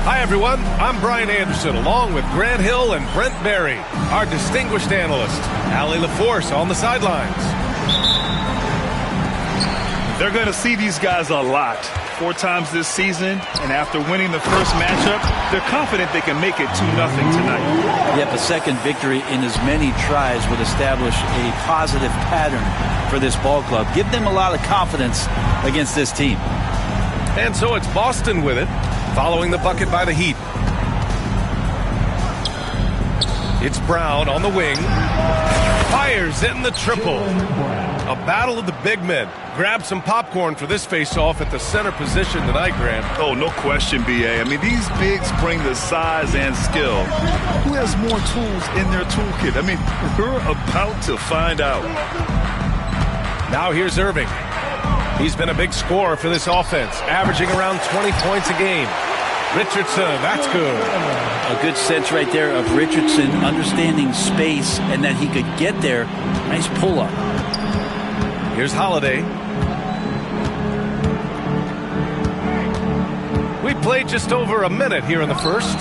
Hi, everyone. I'm Brian Anderson, along with Grant Hill and Brent Berry, our distinguished analyst, Allie LaForce on the sidelines. They're going to see these guys a lot. 4 times this season, and after winning the first matchup, they're confident they can make it 2-0 tonight. Yep, a second victory in as many tries would establish a positive pattern for this ball club. Give them a lot of confidence against this team. And so it's Boston with it, following the bucket by the Heat. It's Brown on the wing. Fires in the triple. A battle of the big men. Grab some popcorn for this face-off at the center position tonight, Grant. Oh, no question, B.A. I mean, these bigs bring the size and skill. Who has more tools in their toolkit? I mean, we're about to find out. Now here's Irving. He's been a big scorer for this offense, averaging around 20 points a game. Richardson, that's good. A good sense right there of Richardson understanding space and that he could get there. Nice pull-up. Here's Holiday. We played just over a minute here in the first.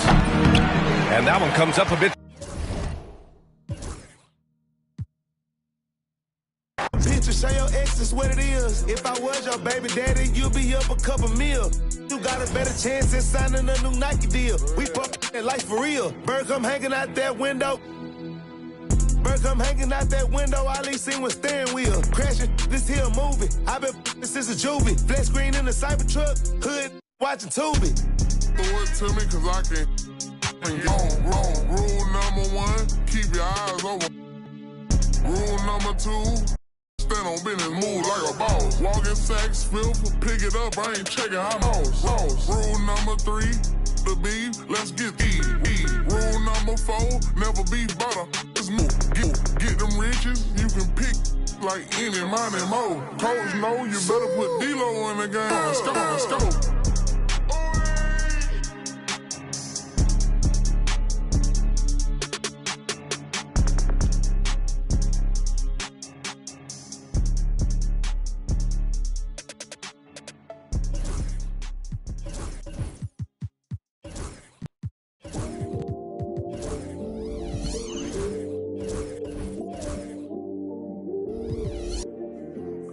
And that one comes up a bit. Picture, show your exes what it is. If I was your baby daddy, you'd be up a couple meal. You got a better chance at signing a new Nike deal. We fuck that life for real. Bird come hanging out that window. Bird come hanging out that window. All he seen was steering wheel. Crashing this here movie. I been since a juvie. Flat screen in the Cybertruck. Hood watching Tubi. Throw it to me cause I can wrong. Rule number 1, keep your eyes open. Rule number 2, stand on business, move like a boss. Walking sacks, filth, pick it up, I ain't checking how Ross. Rule number 3, the beef, let's get eat. Rule number 4, never be butter, it's move. Get them riches, you can pick like any money more. Coach know you better put D-Lo in the game. Let's go.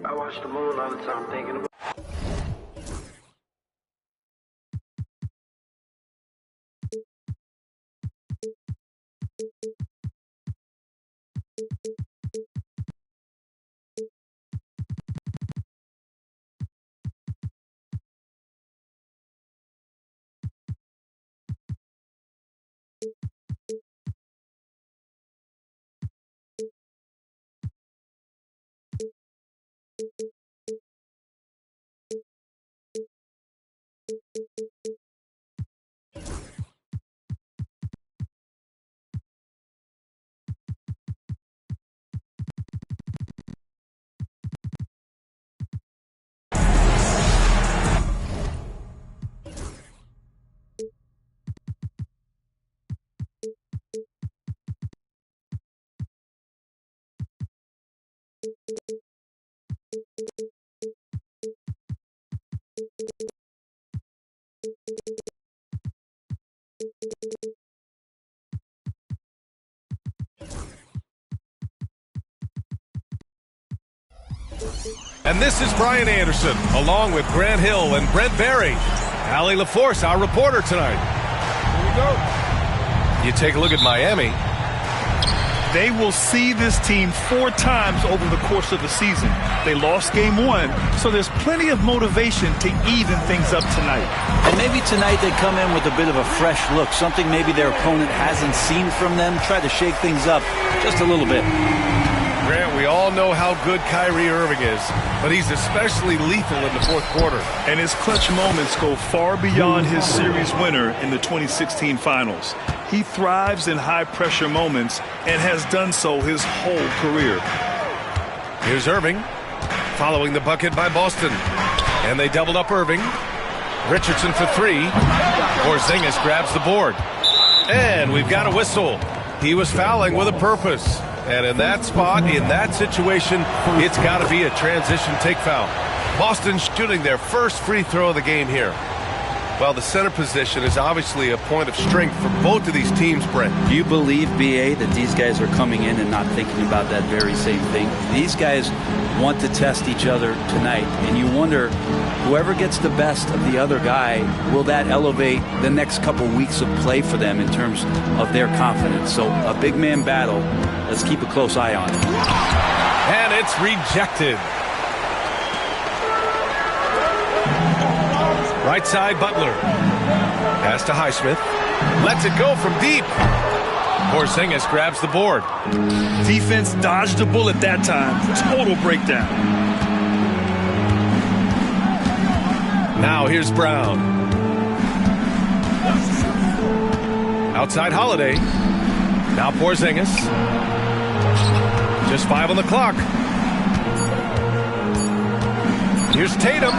I watch the moon all the time thinking about it. And this is Brian Anderson, along with Grant Hill and Brent Berry. Allie LaForce, our reporter tonight. Here we go. You take a look at Miami. They will see this team 4 times over the course of the season. They lost game 1, so there's plenty of motivation to even things up tonight. And maybe tonight they come in with a bit of a fresh look, something maybe their opponent hasn't seen from them, try to shake things up just a little bit. Grant, we all know how good Kyrie Irving is, but he's especially lethal in the fourth quarter. And his clutch moments go far beyond his series winner in the 2016 finals. He thrives in high-pressure moments and has done so his whole career. Here's Irving, following the bucket by Boston. And they doubled up Irving. Richardson for 3. Porzingis grabs the board. And we've got a whistle. He was fouling with a purpose. And in that spot, in that situation, it's got to be a transition take foul. Boston shooting their first free throw of the game here. Well, the center position is obviously a point of strength for both of these teams, Brent. Do you believe, B.A., that these guys are coming in and not thinking about that very same thing? These guys want to test each other tonight, and you wonder, whoever gets the best of the other guy, will that elevate the next couple weeks of play for them in terms of their confidence? So a big man battle. Let's keep a close eye on it. And it's rejected. Right side, Butler. Pass to Highsmith. Lets it go from deep. Porzingis grabs the board. Defense dodged a bullet that time. Total breakdown. Now here's Brown. Outside Holiday. Now Porzingis. Just 5 on the clock. Here's Tatum.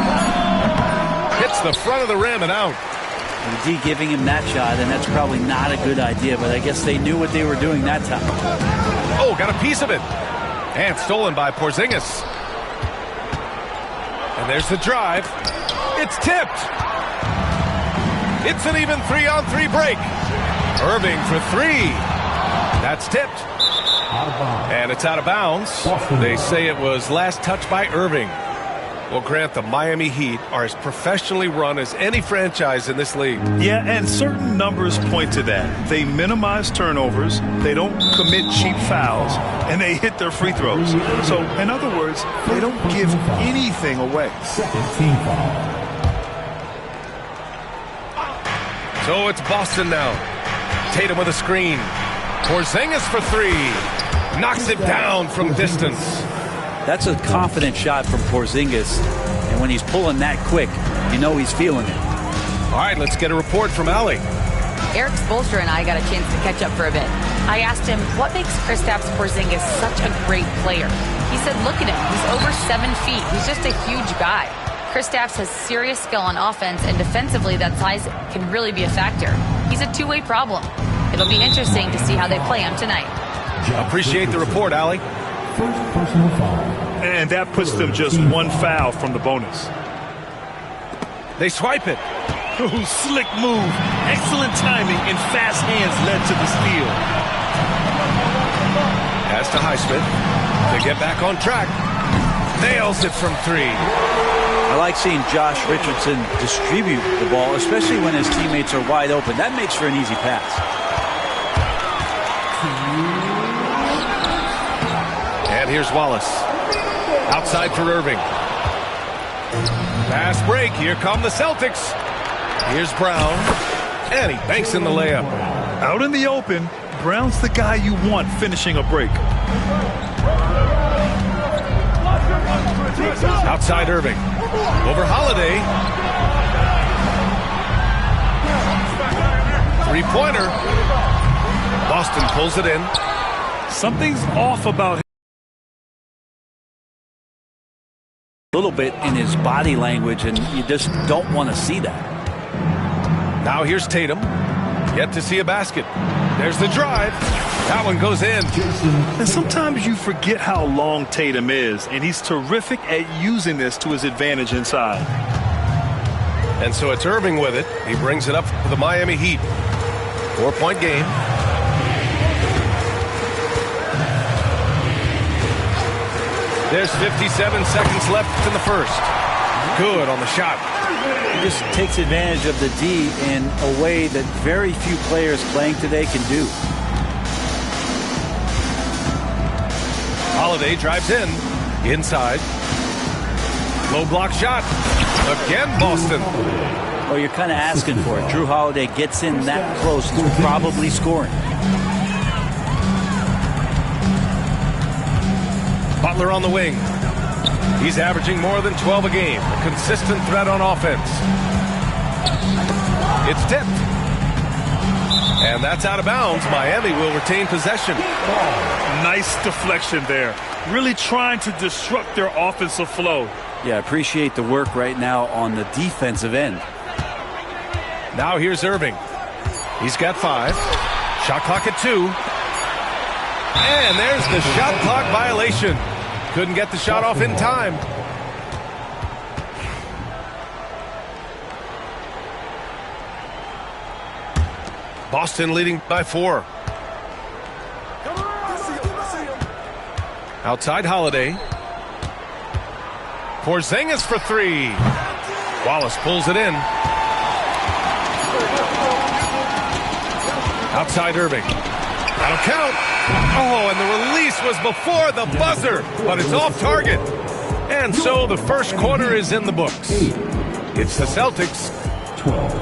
Hits the front of the rim and out. The D giving him that shot, and that's probably not a good idea, but I guess they knew what they were doing that time. Oh, got a piece of it. And stolen by Porzingis. And there's the drive. It's tipped. It's an even 3-on-3 break. Irving for 3. That's tipped. And it's out of bounds. They say it was last touched by Irving. Well, Grant, the Miami Heat are as professionally run as any franchise in this league. Yeah, and certain numbers point to that. They minimize turnovers, they don't commit cheap fouls, and they hit their free throws. So, in other words, they don't give anything away. So it's Boston now. Tatum with a screen. Porzingis for 3. Knocks it down from distance. That's a confident shot from Porzingis, and when he's pulling that quick, you know he's feeling it. All right, let's get a report from Allie. Eric Spoelstra and I got a chance to catch up for a bit. I asked him, what makes Kristaps Porzingis such a great player? He said, look at him. He's over 7 feet. He's just a huge guy. Kristaps has serious skill on offense, and defensively, that size can really be a factor. He's a two-way problem. It'll be interesting to see how they play him tonight. Appreciate the report, Allie. First personal foul. And that puts them just 1 foul from the bonus. They swipe it. Ooh, slick move. Excellent timing and fast hands led to the steal. Pass to Highsmith to get back on track. Nails it from 3. I like seeing Josh Richardson distribute the ball, especially when his teammates are wide open. That makes for an easy pass. And here's Wallace. Outside for Irving. Fast break. Here come the Celtics. Here's Brown. And he banks in the layup. Out in the open, Brown's the guy you want finishing a break. Outside Irving. Over Holiday. 3-pointer. Boston pulls it in. Something's off about him. A little bit in his body language, and you just don't want to see that. Now here's Tatum. Yet to see a basket. There's the drive. That one goes in. And sometimes you forget how long Tatum is, and he's terrific at using this to his advantage inside. And so it's Irving with it. He brings it up for the Miami Heat. 4-point game. There's 57 seconds left in the first. Good on the shot. He just takes advantage of the D in a way that very few players playing today can do. Holiday drives in. Inside. Low block shot. Again, Boston. Well, you're kind of asking for it. Drew Holiday gets in that close. He's probably scoring. Butler on the wing. He's averaging more than 12 a game. A consistent threat on offense. It's tipped. And that's out of bounds. Miami will retain possession. Nice deflection there. Really trying to disrupt their offensive flow. Yeah, appreciate the work right now on the defensive end. Now here's Irving. He's got 5. Shot clock at 2. And there's the shot clock violation. Couldn't get the shot off in time. Boston leading by 4. Outside Holiday. Porzingis for 3. Wallace pulls it in. Outside Irving. That'll count. Oh, and the release was before the buzzer, but it's off target. And so the first quarter is in the books. It's the Celtics. 12.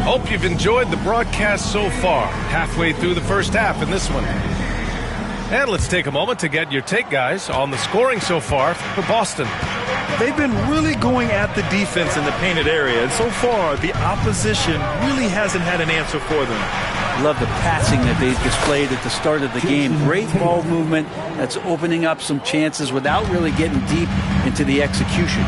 Hope you've enjoyed the broadcast so far. Halfway through the first half in this one. And let's take a moment to get your take, guys, on the scoring so far for Boston. They've been really going at the defense in the painted area, and so far the opposition really hasn't had an answer for them. Love the passing that they've displayed at the start of the game. Great ball movement that's opening up some chances without really getting deep into the execution.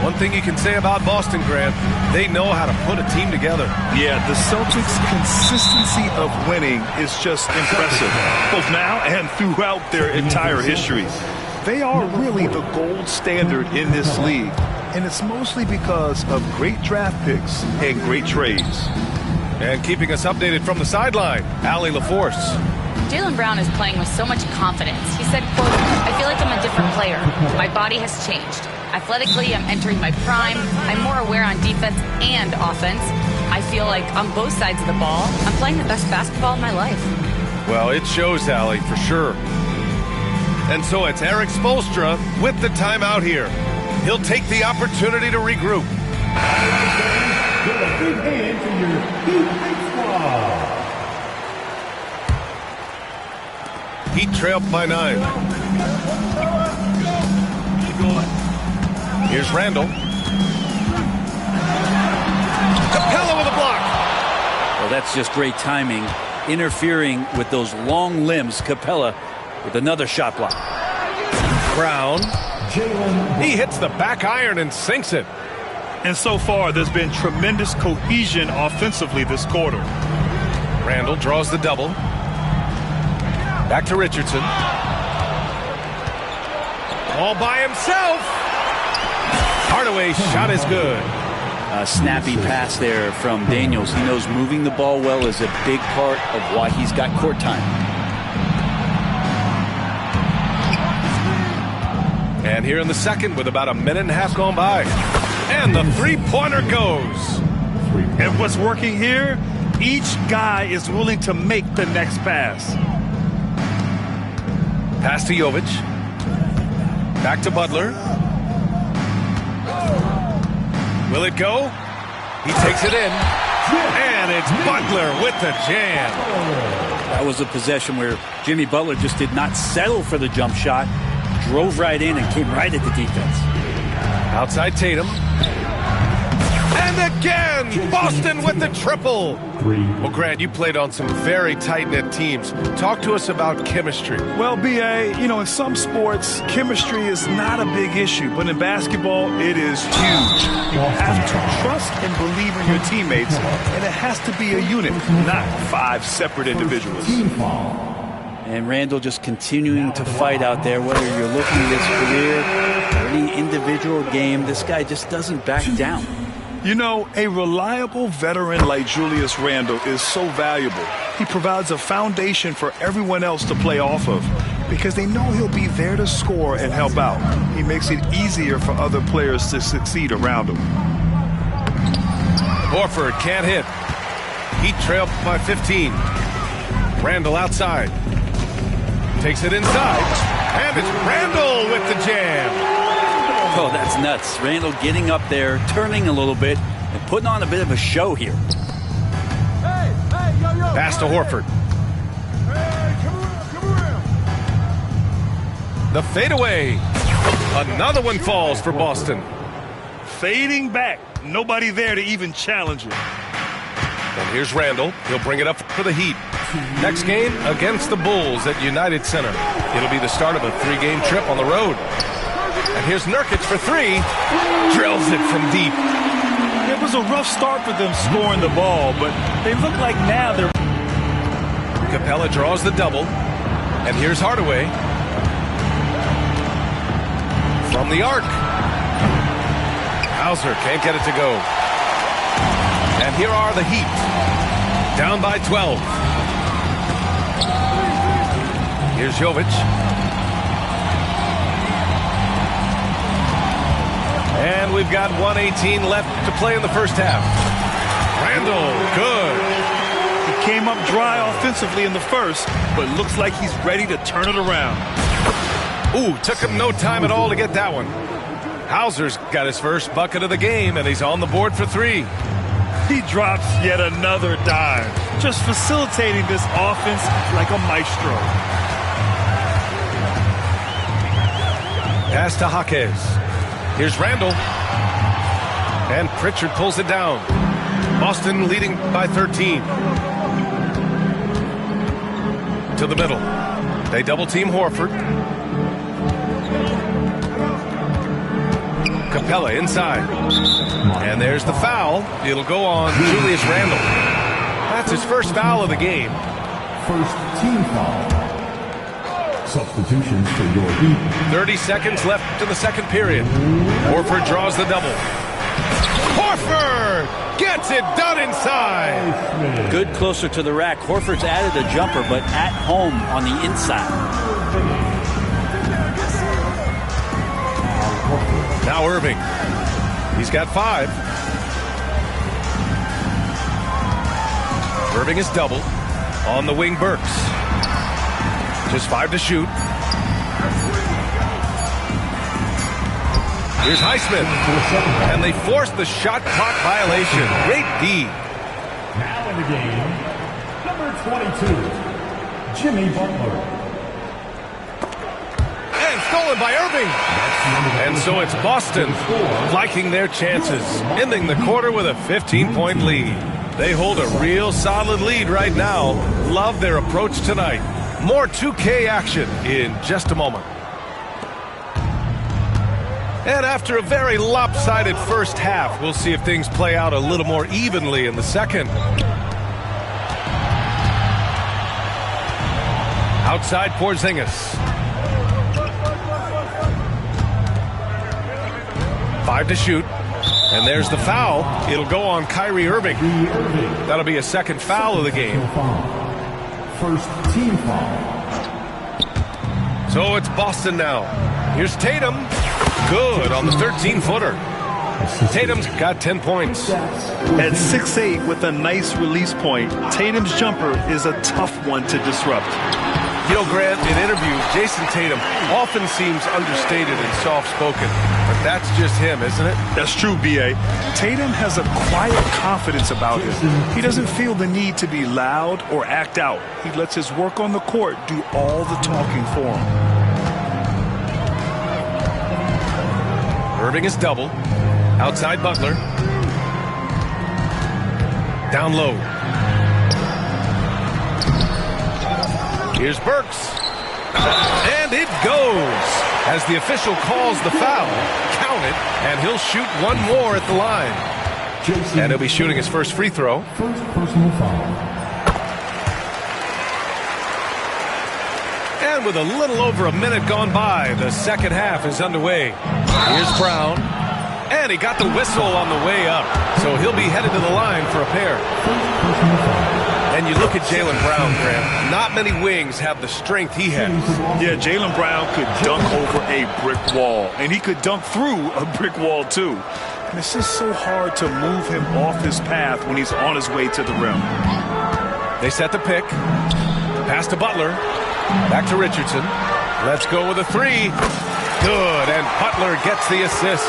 One thing you can say about Boston, Grant, they know how to put a team together. Yeah, the Celtics' consistency of winning is just impressive, both now and throughout their entire history. They are really the gold standard in this league, and it's mostly because of great draft picks and great trades. And keeping us updated from the sideline, Allie LaForce. Jaylen Brown is playing with so much confidence. He said, quote, "I feel like I'm a different player. My body has changed. Athletically, I'm entering my prime. I'm more aware on defense and offense. I feel like on both sides of the ball, I'm playing the best basketball of my life." Well, it shows, Allie, for sure. And so it's Eric Spoelstra with the timeout here. He'll take the opportunity to regroup. Give a big hand to your Heat squad. Heat trailed by 9. Here's Randall. Capella with a block. Well, that's just great timing. Interfering with those long limbs. Capella with another shot block. Brown. He hits the back iron and sinks it. And so far, there's been tremendous cohesion offensively this quarter. Randall draws the double. Back to Richardson. All by himself. Hardaway's shot is good. A snappy pass there from Daniels. He knows moving the ball well is a big part of why he's got court time. And here in the second with about a minute and a half gone by. And the three-pointer goes. And what's working here? Each guy is willing to make the next pass. Pass to Jovic. Back to Butler. Will it go? He takes it in. And it's Butler with the jam. That was a possession where Jimmy Butler just did not settle for the jump shot. Drove right in and came right at the defense. Outside Tatum. And again, Boston with the triple. Well, Grant, you played on some very tight-knit teams. Talk to us about chemistry. Well, B.A., you know, in some sports, chemistry is not a big issue, but in basketball, it is huge. You have to trust and believe in your teammates, and it has to be a unit, not 5 separate individuals. And Randall just continuing to fight out there, whether you're looking at his career or any individual game, this guy just doesn't back down. You know, a reliable veteran like Julius Randle is so valuable. He provides a foundation for everyone else to play off of because they know he'll be there to score and help out. He makes it easier for other players to succeed around him. Horford can't hit. Heat trail by 15. Randall outside. Takes it inside. And it's Randall with the jam. Oh, that's nuts. Randall getting up there, turning a little bit, and putting on a bit of a show here. Pass to Horford. The fadeaway. Another one falls for Boston. Fading back. Nobody there to even challenge him. And here's Randall. He'll bring it up for the Heat. Next game against the Bulls at United Center. It'll be the start of a 3-game trip on the road. And here's Nurkic for 3. Drills it from deep. It was a rough start for them scoring the ball, but they look like now they're... Capella draws the double. And here's Hardaway. From the arc. Hauser can't get it to go. And here are the Heat. Down by 12. Here's Jovic. And we've got 1:18 left to play in the first half. Randall, good. He came up dry offensively in the first, but looks like he's ready to turn it around. Ooh, took him no time at all to get that one. Hauser's got his first bucket of the game, and he's on the board for 3. He drops yet another dime, just facilitating this offense like a maestro. Pass to Jaquez. Here's Randall. And Pritchard pulls it down. Boston leading by 13. To the middle. They double-team Horford. Capella inside. And there's the foul. It'll go on Julius Randle. That's his first foul of the game. First team foul. Substitutions for your Heat. 30 seconds left in the second period. Horford draws the double. Horford gets it done inside. Good closer to the rack. Horford's added a jumper, but at home on the inside. Now Irving. He's got 5. Irving is double. On the wing, Burks. Just 5 to shoot. Here's Highsmith. And they force the shot clock violation. Great D. Now in the game, number 22, Jimmy Butler. And stolen by Irving. And so it's Boston liking their chances, ending the quarter with a 15-point lead. They hold a real solid lead right now. Love their approach tonight. More 2K action in just a moment. And after a very lopsided first half, we'll see if things play out a little more evenly in the second. Outside Porzingis. 5 to shoot. And there's the foul. It'll go on Kyrie Irving. That'll be a second foul of the game. First team foul. So it's Boston now. Here's Tatum. Good on the 13-footer. Tatum's got 10 points. At 6'8" with a nice release point, Tatum's jumper is a tough one to disrupt. You know, Grant, in interviews, Jason Tatum often seems understated and soft-spoken. But that's just him, isn't it? That's true, B.A. Tatum has a quiet confidence about him. He doesn't feel the need to be loud or act out. He lets his work on the court do all the talking for him. Irving is double. Outside Butler. Down low. Here's Burks. And it goes. As the official calls the foul, count it, and he'll shoot one more at the line. And he'll be shooting his first free throw. First personal foul. And with a little over a minute gone by, the second half is underway. Here's Brown. And he got the whistle on the way up. So he'll be headed to the line for a pair. First personal foul. And And you look at Jaylen Brown, Graham. Not many wings have the strength he has. Yeah, Jaylen Brown could dunk over a brick wall, and he could dunk through a brick wall, too. And it's just so hard to move him off his path when he's on his way to the rim. They set the pick. Pass to Butler. Back to Richardson. Let's go with a three. Good, and Butler gets the assist.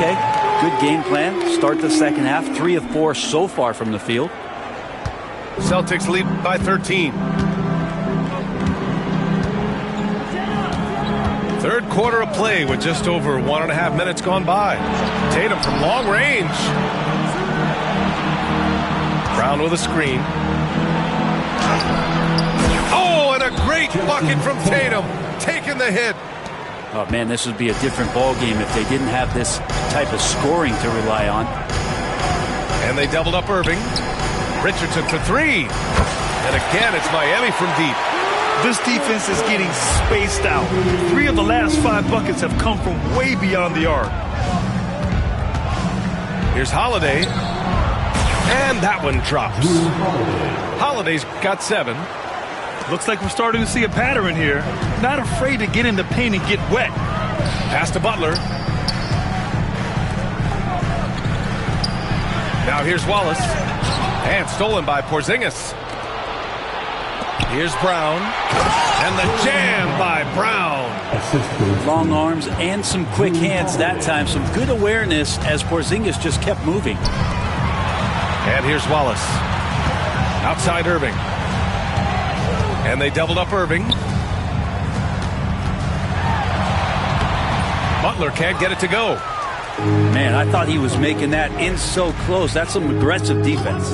Okay, good game plan. Start the second half. 3 of 4 so far from the field. Celtics lead by 13. Third quarter of play with just over 1.5 minutes gone by. Tatum from long range. Brown with a screen. Oh, and a great bucket from Tatum. Taking the hit. Oh, man, this would be a different ball game if they didn't have this type of scoring to rely on. And they doubled up Irving. Richardson for three. And again, it's Miami from deep. This defense is getting spaced out. 3 of the last 5 buckets have come from way beyond the arc. Here's Holiday. And that one drops. Holiday's got 7. Looks like we're starting to see a pattern here. Not afraid to get in the paint and get wet. Pass to Butler. Now here's Wallace. And stolen by Porzingis. Here's Brown. And the jam by Brown. Long arms and some quick hands that time. Some good awareness as Porzingis just kept moving. And here's Wallace. Outside Irving. And they doubled up Irving. Butler can't get it to go. Man, I thought he was making that in so close. That's some aggressive defense.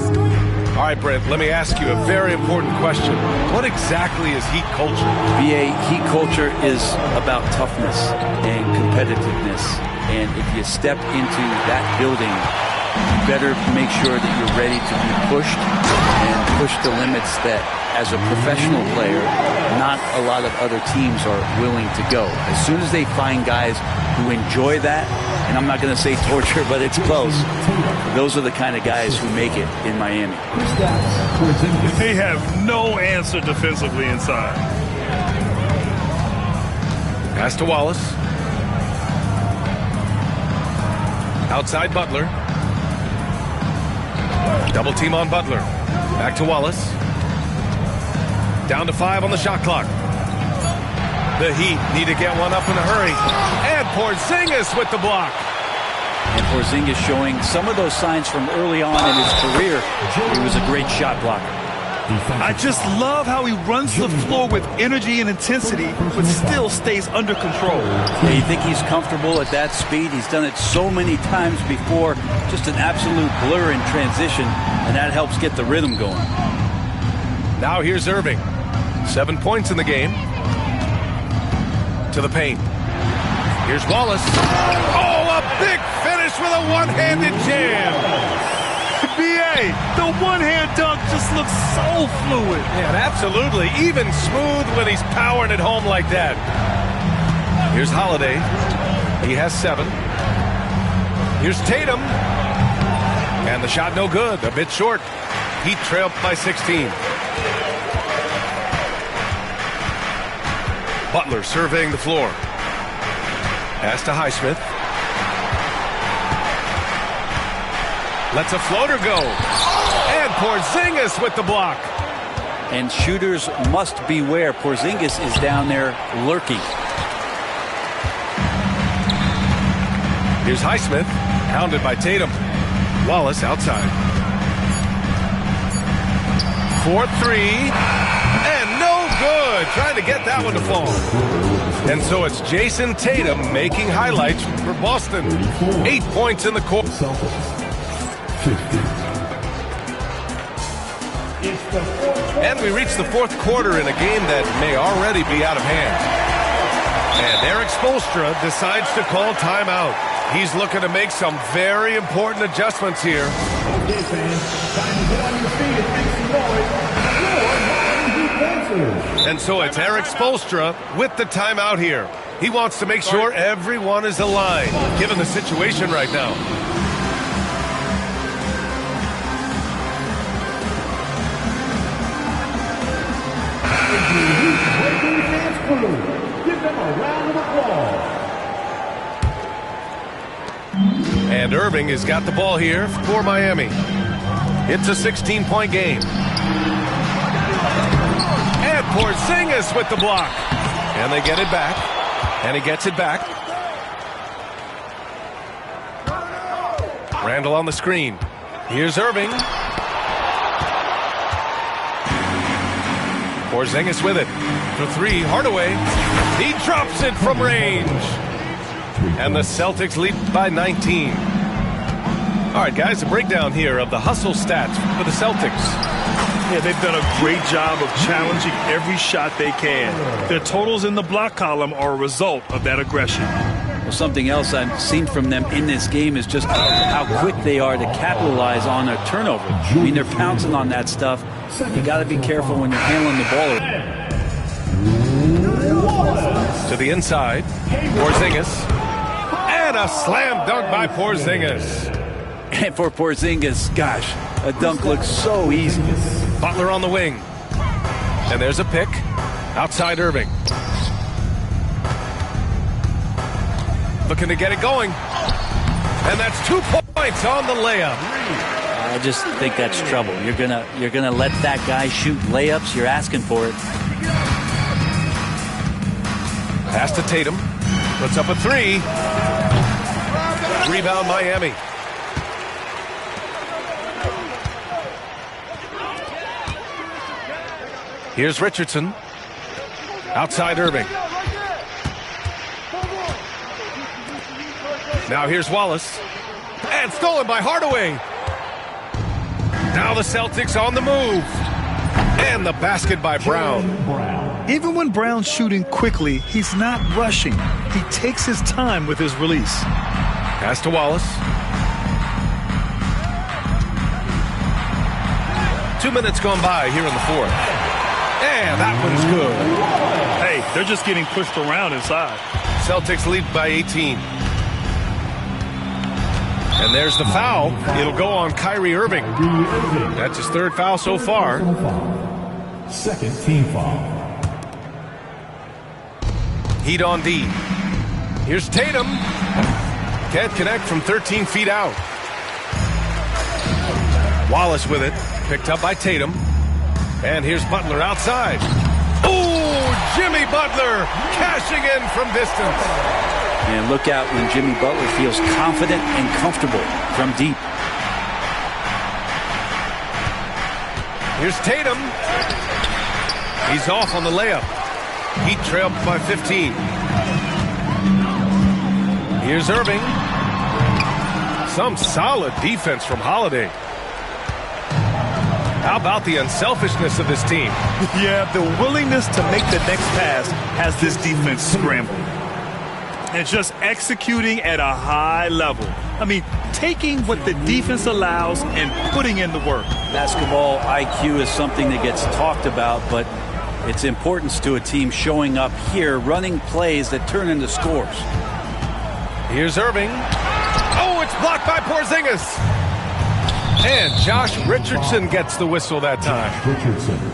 All right, Brent, let me ask you a very important question. What exactly is Heat culture? BA, Heat culture is about toughness and competitiveness. And if you step into that building, you better make sure that you're ready to be pushed and push the limits that, as a professional player, not a lot of other teams are willing to go. As soon as they find guys who enjoy that, and I'm not going to say torture, but it's close, those are the kind of guys who make it in Miami. They have no answer defensively inside. Pass to Wallace. Outside Butler. Double team on Butler. Back to Wallace. Down to 5 on the shot clock. The Heat need to get one up in a hurry. And Porzingis with the block. And Porzingis showing some of those signs from early on in his career. He was a great shot blocker. I just love how he runs the floor with energy and intensity, but still stays under control. Yeah, you think he's comfortable at that speed? He's done it so many times before. Just an absolute blur in transition, and that helps get the rhythm going. Now here's Irving. 7 points in the game. To the paint. Here's Wallace. Oh, a big finish with a one-handed jam. BA, the one-hand dunk just looks so fluid. Yeah, absolutely. Even smooth when he's powering it home like that. Here's Holiday. He has 7. Here's Tatum. And the shot no good. A bit short. Heat trailed by 16. Butler surveying the floor. Pass to Highsmith. Lets a floater go. And Porzingis with the block. And shooters must beware. Porzingis is down there lurking. Here's Highsmith. Hounded by Tatum. Wallace outside. 4-3. And no good. Trying to get that one to fall. And so it's Jason Tatum making highlights for Boston. 8 points in the quarter. And we reach the fourth quarter in a game that may already be out of hand. And Eric Spoelstra decides to call timeout. He's looking to make some very important adjustments here. Okay, fans, time to get on your feet and make some noise. And so it's Eric Spoelstra with the timeout here. He wants to make sure everyone is aligned, given the situation right now. Breaking dance crew. Give them a round of applause. And Irving has got the ball here for Miami. It's a 16-point game. And Porzingis with the block. And they get it back. And he gets it back. Randall on the screen. Here's Irving. Porzingis with it. For three, Hardaway. He drops it from range. And the Celtics lead by 19. All right, guys, a breakdown here of the hustle stats for the Celtics. Yeah, they've done a great job of challenging every shot they can. Their totals in the block column are a result of that aggression. Well, something else I've seen from them in this game is just how quick they are to capitalize on a turnover. I mean, they're pouncing on that stuff. You got to be careful when you're handling the ball. To the inside, Porzingis. And a slam dunk by Porzingis. And for Porzingis, gosh, a dunk looks so easy. Butler on the wing. And there's a pick. Outside Irving. Looking to get it going. And that's 2 points on the layup. I just think that's trouble. You're gonna let that guy shoot layups. You're asking for it. Pass to Tatum. Puts up a three. Rebound Miami. Here's Richardson. Outside Irving. Now here's Wallace. And stolen by Hardaway. Now the Celtics on the move. And the basket by Brown. Even when Brown's shooting quickly, he's not rushing. He takes his time with his release. Pass to Wallace. 2 minutes gone by here in the fourth. And that one's good. Hey, they're just getting pushed around inside. Celtics lead by 18. And there's the foul. It'll go on Kyrie Irving. That's his third foul so far. Second team foul. Heat on D. Here's Tatum. Can't connect from 13 feet out. Wallace with it. Picked up by Tatum. And here's Butler outside. Oh, Jimmy Butler cashing in from distance. And look out when Jimmy Butler feels confident and comfortable from deep. Here's Tatum. He's off on the layup. Heat trailed by 15. Here's Irving. Some solid defense from Holiday. How about the unselfishness of this team? Yeah, the willingness to make the next pass has this defense scrambled. And just executing at a high level. I mean, taking what the defense allows and putting in the work. Basketball IQ is something that gets talked about, but its importance to a team showing up here, running plays that turn into scores. Here's Irving. Oh, it's blocked by Porzingis. And Josh Richardson gets the whistle that time.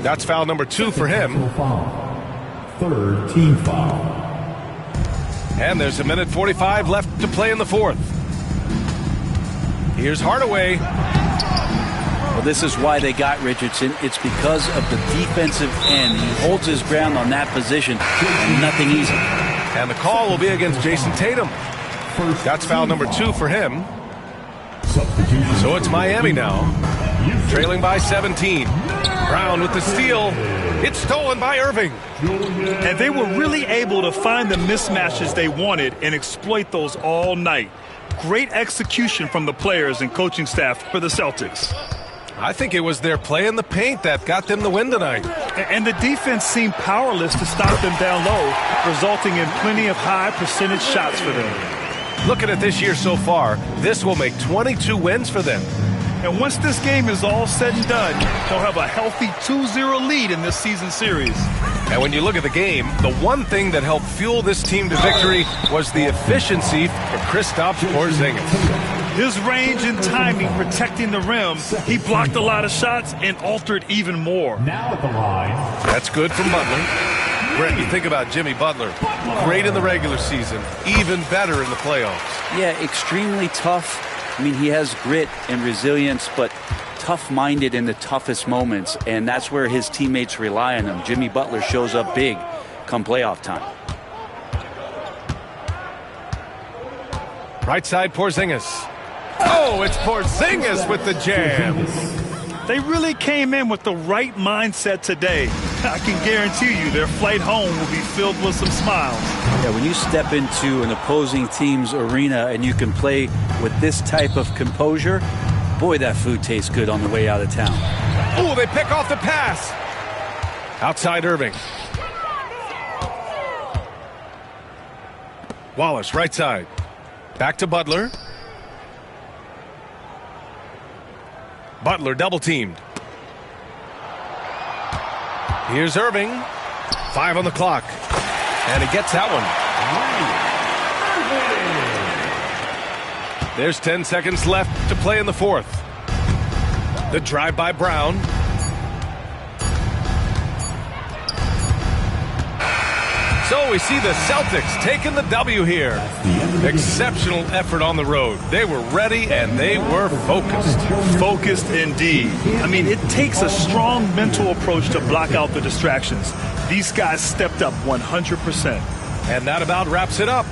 That's foul number 2 for him. Third team foul. And there's a minute 45 left to play in the fourth. Here's Hardaway. Well, this is why they got Richardson. It's because of the defensive end. He holds his ground on that position. Nothing easy. And the call will be against Jason Tatum. That's foul number 2 for him. So it's Miami now, trailing by 17. Brown with the steal. It's stolen by Irving. And they were really able to find the mismatches they wanted and exploit those all night. Great execution from the players and coaching staff for the Celtics. I think it was their play in the paint that got them the win tonight. And the defense seemed powerless to stop them down low, resulting in plenty of high percentage shots for them. Looking at this year so far, this will make 22 wins for them. And once this game is all said and done, they'll have a healthy 2-0 lead in this season series. And when you look at the game, the one thing that helped fuel this team to victory was the efficiency for Kristaps Porzingis. His range and timing protecting the rim. He blocked a lot of shots and altered even more. Now at the line. That's good from Butler. Brett, you think about Jimmy Butler. Great in the regular season, even better in the playoffs. Yeah, extremely tough. I mean, he has grit and resilience, but tough-minded in the toughest moments, and that's where his teammates rely on him. Jimmy Butler shows up big come playoff time. Right side, Porzingis. Oh, it's Porzingis with the jam. They really came in with the right mindset today. I can guarantee you their flight home will be filled with some smiles. Yeah, when you step into an opposing team's arena and you can play with this type of composure, boy, that food tastes good on the way out of town. Oh, they pick off the pass. Outside Irving. Wallace, right side. Back to Butler. Butler double teamed. Here's Irving. 5 on the clock. And he gets that one. There's 10 seconds left to play in the fourth. The drive by Brown. So we see the Celtics taking the W here. Exceptional effort on the road. They were ready and they were focused. Focused indeed. I mean, it takes a strong mental approach to block out the distractions. These guys stepped up 100%. And that about wraps it up.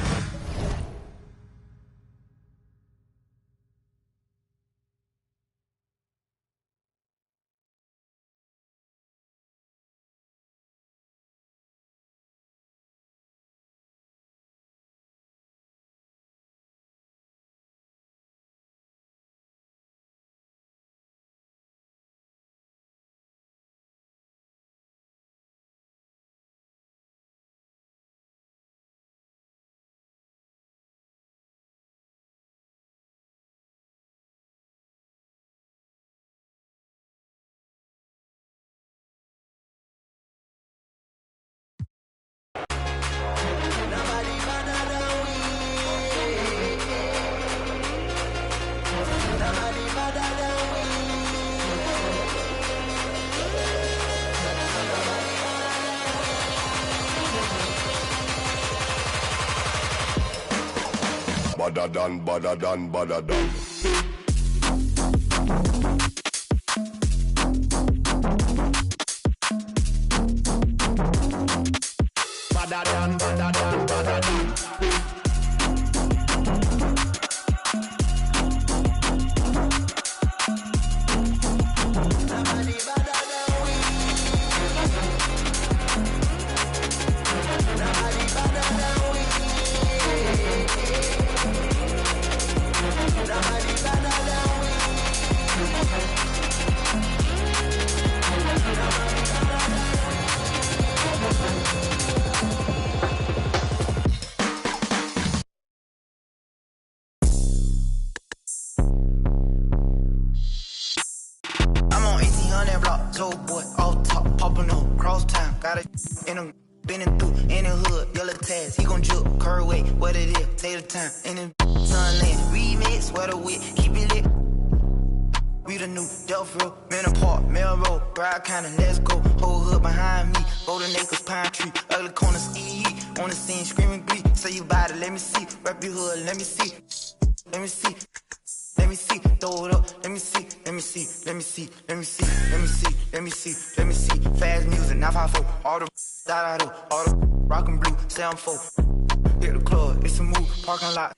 Badadan, badadan, badadan. Badadan, badadan, badadan. Boy, off top, popping up, cross town, got it in him, bending through, in the hood, yellow tags, he gon' juke, curve way, what it is, take the time, in the sunland, remix, weather wit, keep it lit, we the new Delphro, Manor Park, Melrose, Bride County, let's go, whole hood behind me, Golden Acres, Pine Tree, ugly corner, ski, on the scene, screaming glee, say you bout it, let me see, rap your hood, let me see, let me see. Let me see, throw it up, let me see, let me see, let me see, let me see, let me see, let me see, let me see. Fast music, 954, all the da-da-do, all the rockin' blue, 7-4. Hit the club, it's a move, parking lot.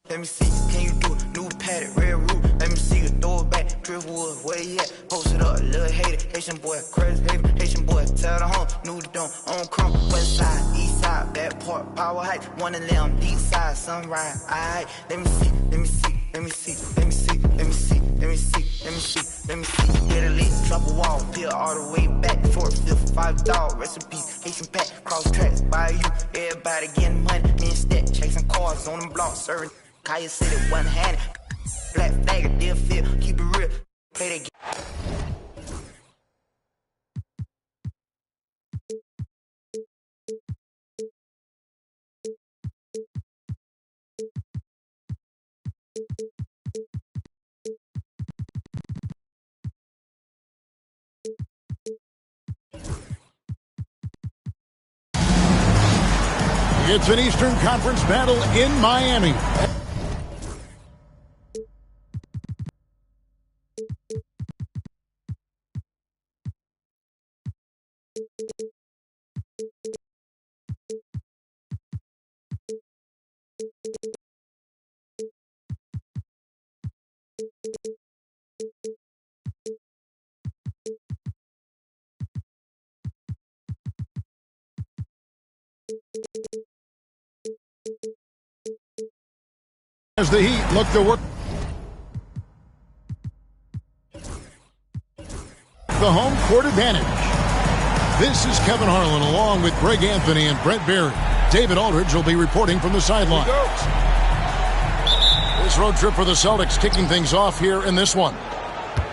Let me see, can you do it? New paddock, red roof, let me see it, throw it back, Driftwood, where you at? Post it up, little hater, Haitian boy, crazy haven, Haitian boy, tell the home, new dome, on crumb, west side, east side, back part, power heights, one of them, deep side, sunrise, aight, let me see, let me see. Let me see, let me see, let me see, let me see, let me see, let me see. Get a lead, drop a wall, peel all the way back. 4th, 5th, 5 dog, recipe, Haitian pack, cross tracks, by you. Everybody getting money, me and Stat, chasing cars on them blocks, serving. Kaya City, one-handed. Black flag, deal feel, keep it real, play that game. It's an Eastern Conference battle in Miami. As the Heat look to work the home court advantage. This is Kevin Harlan along with Greg Anthony and Brett Barry. David Aldridge will be reporting from the sidelines. This road trip for the Celtics kicking things off here in this one.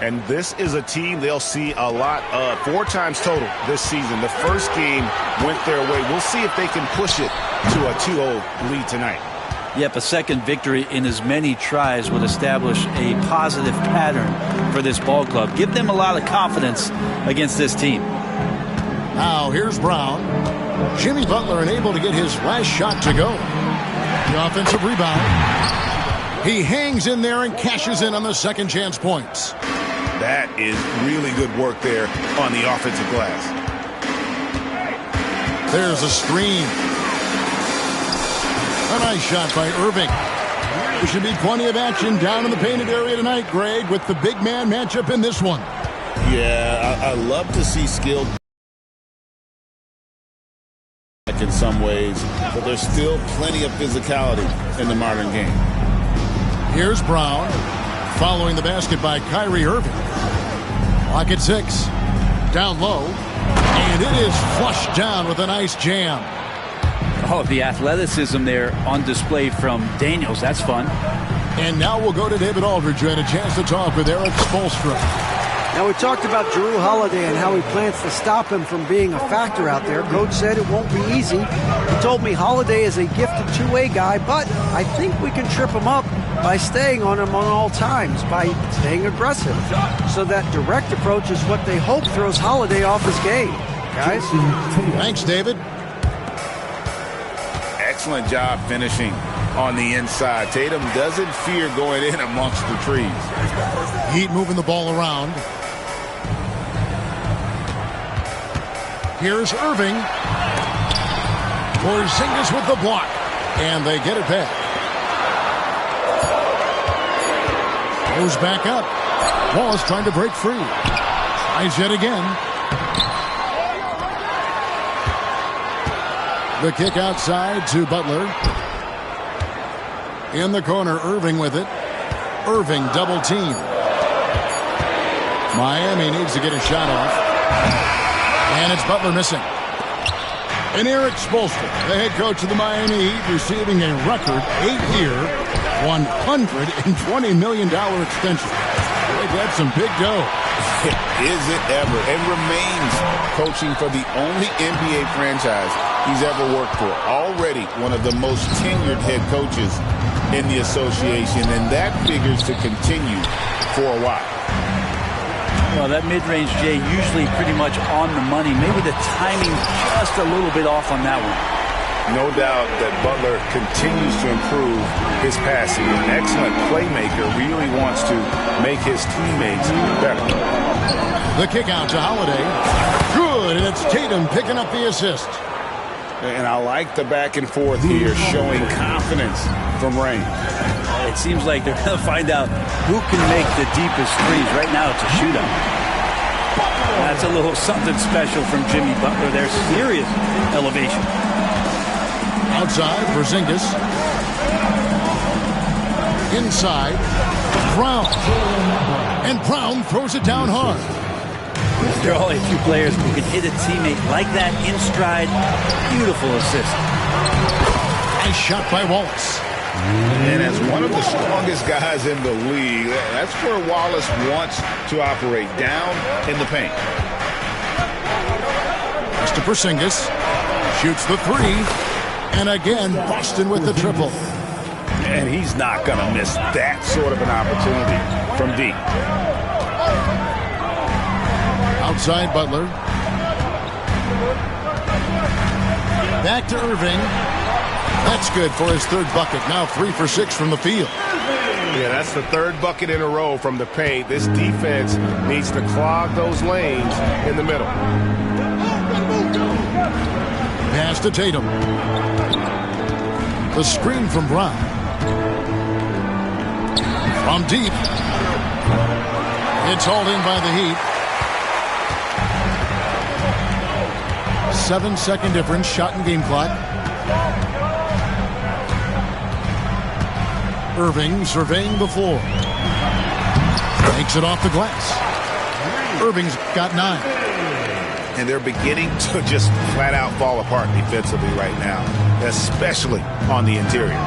And this is a team they'll see a lot of, 4 times total this season. The first game went their way. We'll see if they can push it to a 2-0 lead tonight. Yep, a second victory in as many tries would establish a positive pattern for this ball club. Give them a lot of confidence against this team. Now here's Brown. Jimmy Butler unable to get his last shot to go. The offensive rebound. He hangs in there and cashes in on the second chance points. That is really good work there on the offensive glass. There's a screen. A nice shot by Irving. There should be plenty of action down in the painted area tonight, Greg, with the big man matchup in this one. Yeah, I love to see skilled in some ways, but there's still plenty of physicality in the modern game. Here's Brown, following the basket by Kyrie Irving. Clock at 6. Down low, and it is flushed down with a nice jam. Oh, the athleticism there on display from Daniels. That's fun. And now we'll go to David Aldridge, who had a chance to talk with Eric Spoelstra. Now, we talked about Jrue Holiday and how he plans to stop him from being a factor out there. Coach said it won't be easy. He told me Holiday is a gifted two-way guy, but I think we can trip him up by staying on him on all times, by staying aggressive. So that direct approach is what they hope throws Holiday off his game. Guys? Thanks, David. Excellent job finishing on the inside. Tatum doesn't fear going in amongst the trees. Heat moving the ball around. Here's Irving. Porzingis with the block. And they get it back. Goes back up. Wallace trying to break free. Tries yet again. The kick outside to Butler. In the corner, Irving with it. Irving double team. Miami needs to get a shot off. And it's Butler missing. And Eric Spoelstra, the head coach of the Miami Heat, receiving a record 8-year, $120 million extension. Boy, that's some big dough. Is it ever? And remains coaching for the only NBA franchise he's ever worked for. Already one of the most tenured head coaches in the association, and that figures to continue for a while. Well, that mid-range, Jay, usually pretty much on the money. Maybe the timing just a little bit off on that one. No doubt that Butler continues to improve his passing. An excellent playmaker, really wants to make his teammates better. The kick out to Holiday. Good, and it's Tatum picking up the assist. And I like the back and forth here, showing confidence from range. It seems like they're going to find out who can make the deepest threes. Right now it's a shootout. That's a little something special from Jimmy Butler. There's serious elevation. Outside, Porzingis. Inside, Brown. And Brown throws it down hard. There are only a few players who can hit a teammate like that in stride. Beautiful assist. Nice shot by Wallace. And as one of the strongest guys in the league, that's where Wallace wants to operate, down in the paint. Mr. Porzingis shoots the three. And again, Boston with the triple. And he's not going to miss that sort of an opportunity from deep. Outside Butler. Back to Irving. That's good for his third bucket. Now 3 for 6 from the field. Yeah, that's the third bucket in a row from the paint. This defense needs to clog those lanes in the middle. Pass to Tatum. The screen from Brown. From deep. It's hauled in by the Heat. 7-second difference, shot and game clock. Irving surveying the floor. Takes it off the glass. Irving's got 9. And they're beginning to just flat out fall apart defensively right now, especially on the interior.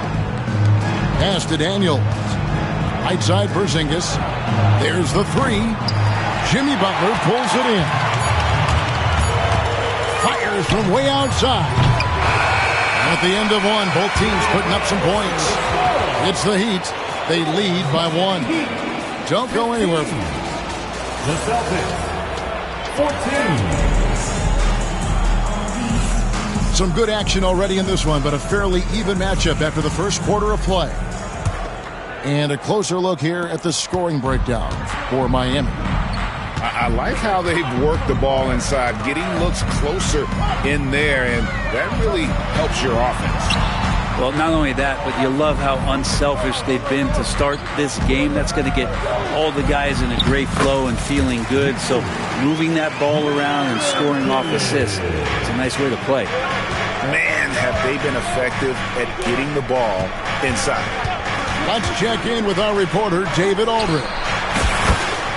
Pass to Daniels. Right side Porzingis. There's the 3. Jimmy Butler pulls it in. Fires from way outside. At the end of one, both teams putting up some points. It's the Heat. They lead by 1. Don't go anywhere from it. The Celtics, 14. Some good action already in this one, but a fairly even matchup after the first quarter of play. And a closer look here at the scoring breakdown for Miami. I like how they've worked the ball inside, getting looks closer in there, and that really helps your offense. Well, not only that, but you love how unselfish they've been to start this game. That's going to get all the guys in a great flow and feeling good. So moving that ball around and scoring off assists, it's a nice way to play. Man, have they been effective at getting the ball inside. Let's check in with our reporter, David Aldridge.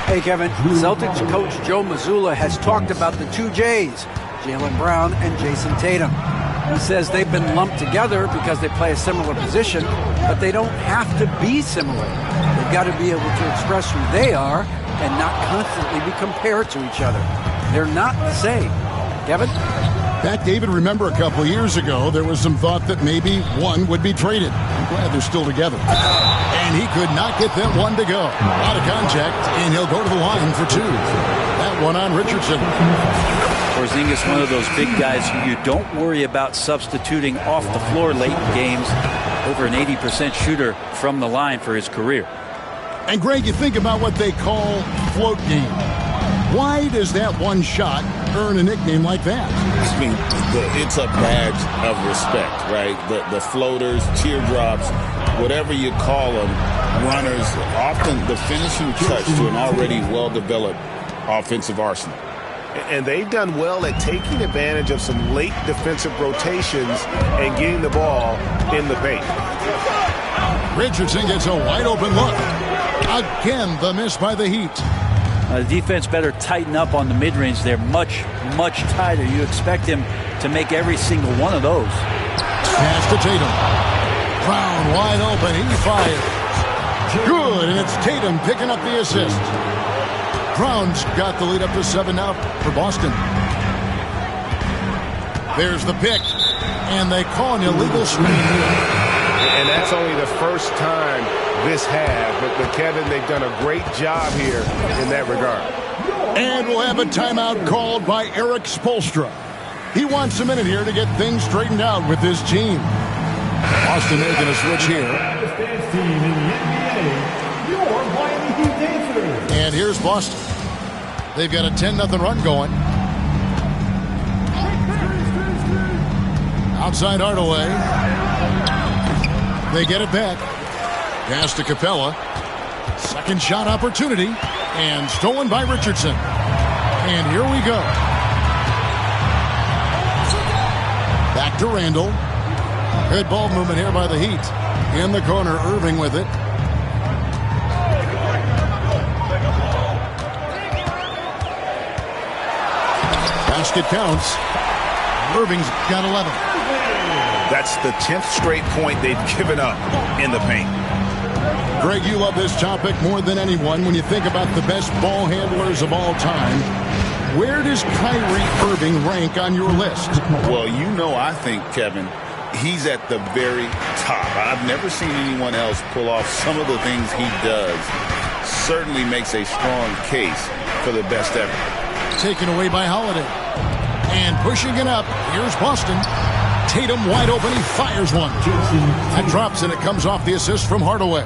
Hey, Kevin. Celtics coach Joe Mazzulla has talked about the 2 J's, Jaylen Brown and Jason Tatum. He says they've been lumped together because they play a similar position, but they don't have to be similar. They've got to be able to express who they are and not constantly be compared to each other. They're not the same. Kevin? Back, David, remember a couple years ago, there was some thought that maybe one would be traded. I'm glad they're still together. And he could not get that one to go. Out of contact, and he'll go to the line for 2. That one on Richardson. Porzingis, one of those big guys who you don't worry about substituting off the floor late in games. Over an 80% shooter from the line for his career. And, Greg, you think about what they call float game. Why does that one shot earn a nickname like that? I mean, it's a badge of respect, right? The floaters, teardrops, whatever you call them, runners, often the finishing touch to an already well-developed offensive arsenal. And they've done well at taking advantage of some late defensive rotations and getting the ball in the paint. Richardson gets a wide-open look. Again, the miss by the Heat. The defense better tighten up on the mid-range. They're much, much tighter. You expect him to make every single one of those. Pass to Tatum. Brown wide open. He fires. Good, and it's Tatum picking up the assist. Brown's got the lead up to 7 now for Boston. There's the pick, and they call an illegal screen here. And that's only the first time this half. But Kevin, they've done a great job here in that regard. And we'll have a timeout called by Eric Spoelstra. He wants a minute here to get things straightened out with his team. Boston making a switch here. And here's Boston. They've got a 10-0 run going. Outside Hardaway. They get it back. Pass to Capella. Second shot opportunity. And stolen by Richardson. And here we go. Back to Randall. Good ball movement here by the Heat. In the corner, Irving with it. Basket counts. Irving's got 11. That's the 10th straight point they've given up in the paint. Greg, you love this topic more than anyone. When you think about the best ball handlers of all time, where does Kyrie Irving rank on your list? Well, you know, I think, Kevin, he's at the very top. I've never seen anyone else pull off some of the things he does. Certainly makes a strong case for the best ever. Taken away by Holiday. And pushing it up. Here's Boston. Tatum wide open. He fires one. That drops, and it comes off the assist from Hardaway.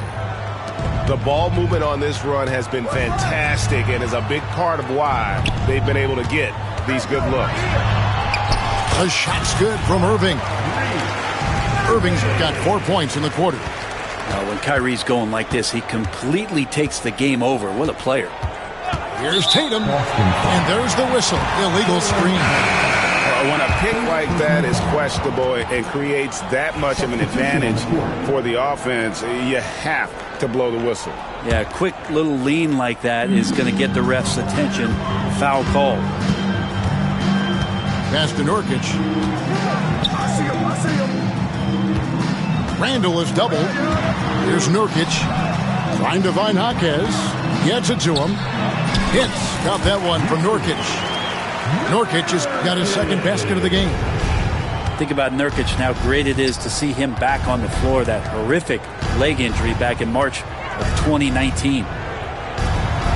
The ball movement on this run has been fantastic and is a big part of why they've been able to get these good looks. The shot's good from Irving. Irving's got 4 points in the quarter. When Kyrie's going like this, he completely takes the game over. What a player. Here's Tatum, and there's the whistle. Illegal screen. When a pick like that is questionable and creates that much of an advantage for the offense, you have to blow the whistle. Yeah, a quick little lean like that is going to get the ref's attention. Foul call. Pass to Nurkic. Randall is doubled. Here's Nurkic. Trying to find Jaquez. Gets it to him. Hits. Got that one from Nurkic. Nurkic has got his second basket of the game. Think about Nurkic and how great it is to see him back on the floor. That horrific leg injury back in March of 2019.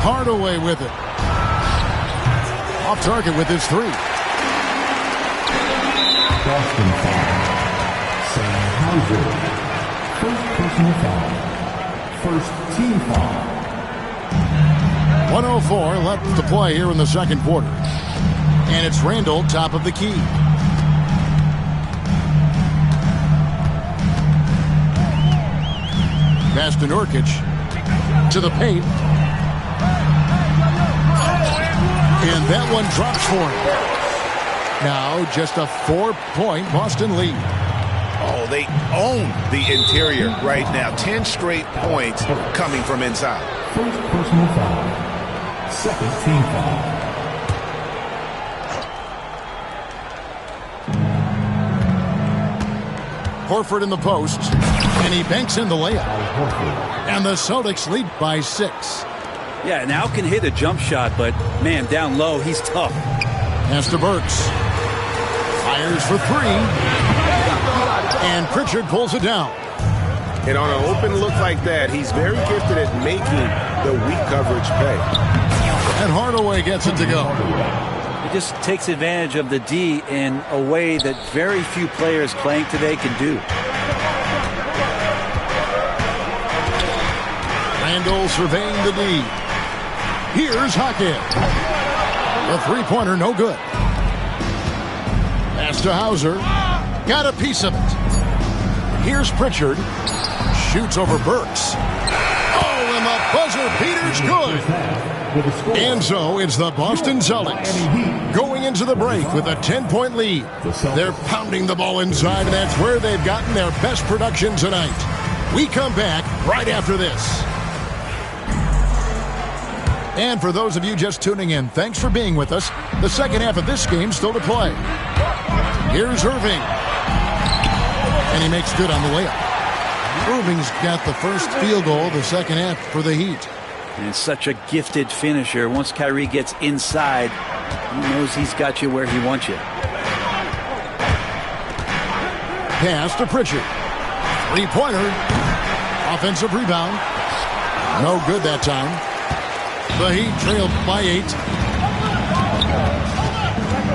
Hardaway with it. Off target with his three. Boston foul. Sam Hauser. First personal foul. First team foul. 1:04 left to play here in the second quarter. And it's Randall, top of the key. Pass to Nurkic. To the paint. And that one drops for him. Now just a 4-point Boston lead. Oh, they own the interior right now. 10 straight points coming from inside. First personal foul. Second team foul. Horford in the post, and he banks in the layup. And the Celtics lead by 6. Yeah, now can hit a jump shot, but, man, down low, he's tough. Pass to Burks. Fires for 3. And Pritchard pulls it down. And on an open look like that, he's very gifted at making the weak coverage pay. And Hardaway gets it to go. He just takes advantage of the D in a way that very few players playing today can do. Randall surveying the D. Here's Jaquez. The three-pointer, no good. Pass to Hauser. Got a piece of it. Here's Pritchard. Shoots over Burks. Oh, and the buzzer beater's good. And so it's the Boston Celtics going into the break with a 10-point lead. They're pounding the ball inside, and that's where they've gotten their best production tonight. We come back right after this. And for those of you just tuning in, thanks for being with us. The second half of this game still to play. Here's Irving. And he makes good on the layup. Irving's got the first field goal of the second half for the Heat. And such a gifted finisher. Once Kyrie gets inside, he knows he's got you where he wants you. Pass to Pritchard. Three-pointer. Offensive rebound. No good that time. The Heat trailed by 8.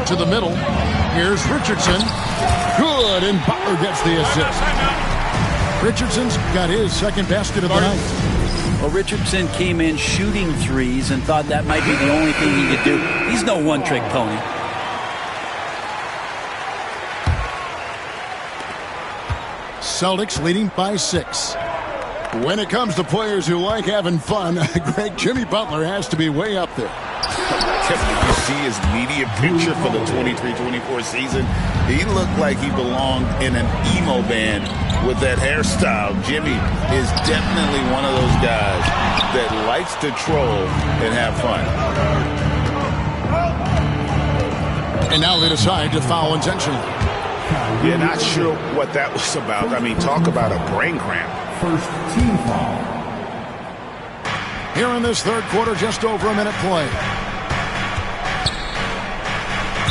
To the middle. Here's Richardson. Good, and Butler gets the assist. Richardson's got his second basket of the night. Well, Richardson came in shooting threes and thought that might be the only thing he could do. He's no one-trick pony. Celtics leading by 6. When it comes to players who like having fun, great Jimmy Butler has to be way up there. You see his media picture for the 23-24 season. He looked like he belonged in an emo band with that hairstyle. Jimmy is definitely one of those guys that likes to troll and have fun. And now they decide to foul intentionally. Yeah, not sure what that was about. I mean, talk about a brain cramp. First team foul. Here in this third quarter, just over a minute play.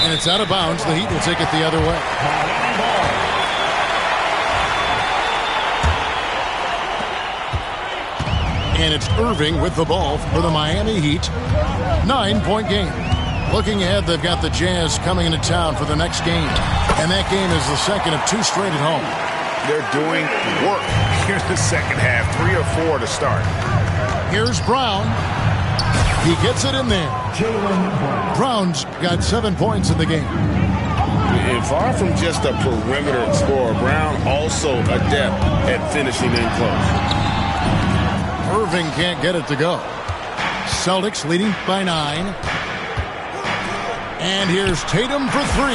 And it's out of bounds. The Heat will take it the other way. And it's Irving with the ball for the Miami Heat. 9-point game. Looking ahead, they've got the Jazz coming into town for the next game. And that game is the second of 2 straight at home. They're doing work here in the second half. 3 or 4 to start. Here's Brown. He gets it in there. Brown's got 7 points in the game. And far from just a perimeter scorer, Brown also adept at finishing in close. Irving can't get it to go. Celtics leading by 9. And here's Tatum for 3.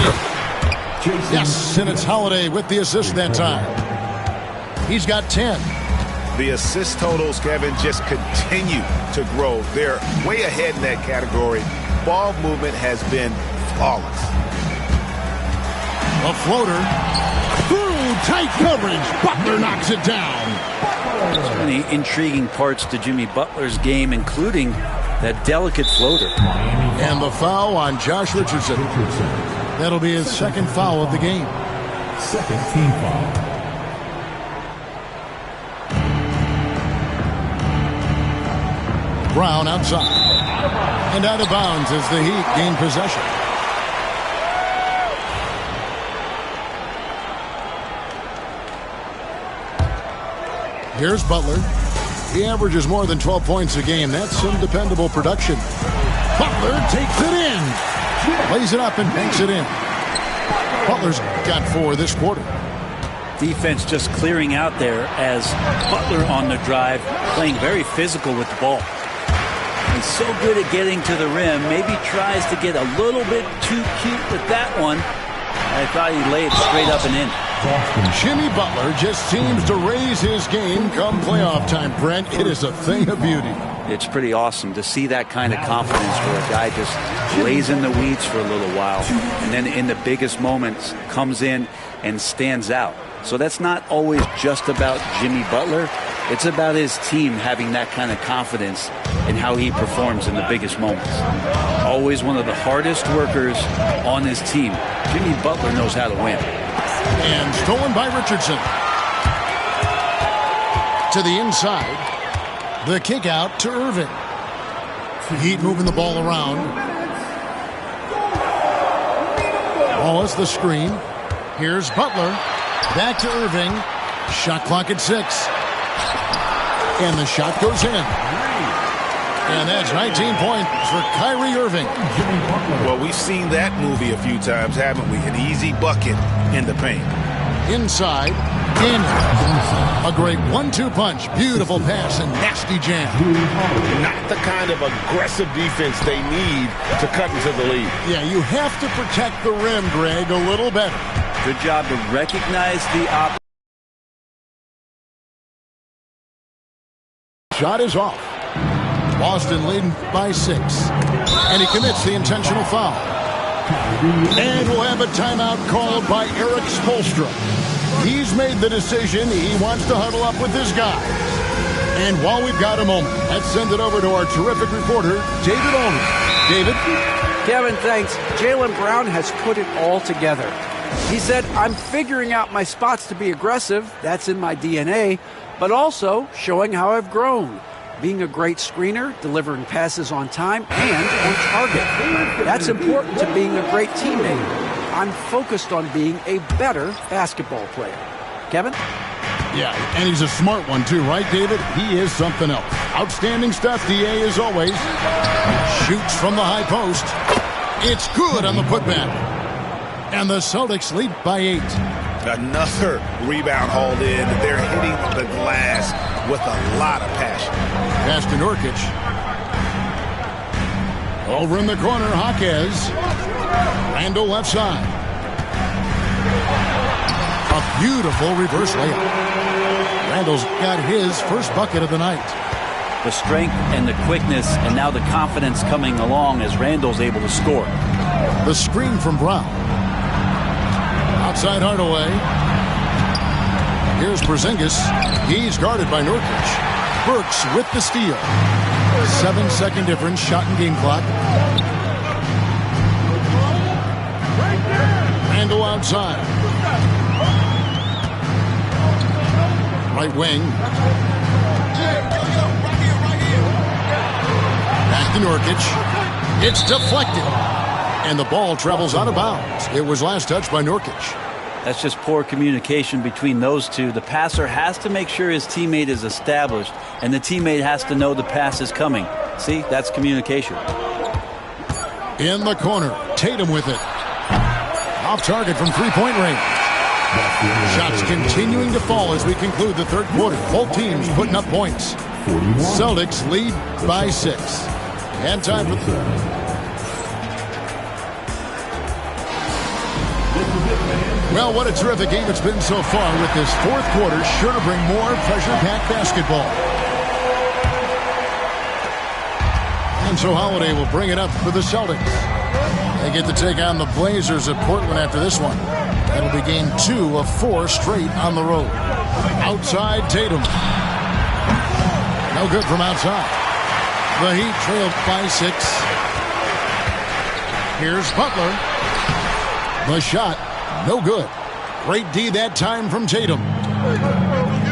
Yes, and it's Holiday with the assist that time. He's got 10. The assist totals, Kevin, just continue to grow. They're way ahead in that category. Ball movement has been flawless. A floater. Through tight coverage. Butler knocks it down. So many intriguing parts to Jimmy Butler's game, including that delicate floater. And the foul on Josh Richardson. That'll be his second foul of the game. Second team foul. Brown outside. And out of bounds as the Heat gain possession. Here's Butler. He averages more than 12 points a game. That's some dependable production. Butler takes it in. Lays it up and banks it in. Butler's got 4 this quarter. Defense just clearing out there as Butler on the drive, playing very physical with the ball. He's so good at getting to the rim. Maybe tries to get a little bit too cute with that one. I thought he laid straight up and in. Jimmy Butler just seems to raise his game come playoff time, Brent. It is a thing of beauty. It's pretty awesome to see that kind of confidence where a guy just lays in the weeds for a little while and then in the biggest moments comes in and stands out. So that's not always just about Jimmy Butler. It's about his team having that kind of confidence in how he performs in the biggest moments. Always one of the hardest workers on his team. Jimmy Butler knows how to win. And stolen by Richardson. To the inside. The kick out to Irving. Heat moving the ball around. Wallace the screen. Here's Butler. Back to Irving. Shot clock at 6. And the shot goes in. And that's 19 points for Kyrie Irving. Well, we've seen that movie a few times, haven't we? An easy bucket in the paint. Inside. In. A great 1-2 punch. Beautiful pass and nasty jam. Not the kind of aggressive defense they need to cut into the lead. Yeah, you have to protect the rim, Greg, a little better. Good job to recognize the opportunity. Shot is off. Boston leading by 6. And he commits the intentional foul. And we'll have a timeout called by Eric Spoelstra. He's made the decision. He wants to huddle up with his guy. And while we've got a moment, let's send it over to our terrific reporter, David Aldridge. David? Kevin, thanks. Jaylen Brown has put it all together. He said, I'm figuring out my spots to be aggressive. That's in my DNA. But also showing how I've grown. Being a great screener, delivering passes on time, and on target. That's important to being a great teammate. I'm focused on being a better basketball player. Kevin? Yeah, and he's a smart one too, right, David? He is something else. Outstanding stuff, DA, as always. Shoots from the high post. It's good on the putback. And the Celtics lead by 8. Another rebound hauled in. They're hitting the glass with a lot of passion. Pass to Nurkic. Over in the corner, Jaquez. Randall left side. A beautiful reverse layup. Randall's got his first bucket of the night. The strength and the quickness and now the confidence coming along as Randall's able to score. The screen from Brown. Outside Hardaway. Here's Porzingis. He's guarded by Nurkic. Burks with the steal. 7-second difference, shot and game clock. Randall outside. Right wing. Nurkic. It's deflected. And the ball travels out of bounds. It was last touched by Nurkic. That's just poor communication between those two. The passer has to make sure his teammate is established, and the teammate has to know the pass is coming. See, that's communication. In the corner, Tatum with it. Off target from three-point range. Shots continuing to fall as we conclude the third quarter. Both teams putting up points. Celtics lead by 6. And time for... Well, what a terrific game it's been so far, with this fourth quarter sure to bring more pressure-packed basketball. And so Holiday will bring it up for the Celtics. They get to take on the Blazers of Portland after this one. That'll be game 2 of 4 straight on the road. Outside Tatum. No good from outside. The Heat trailed by 6. Here's Butler. The shot. No good. Great D that time from Tatum.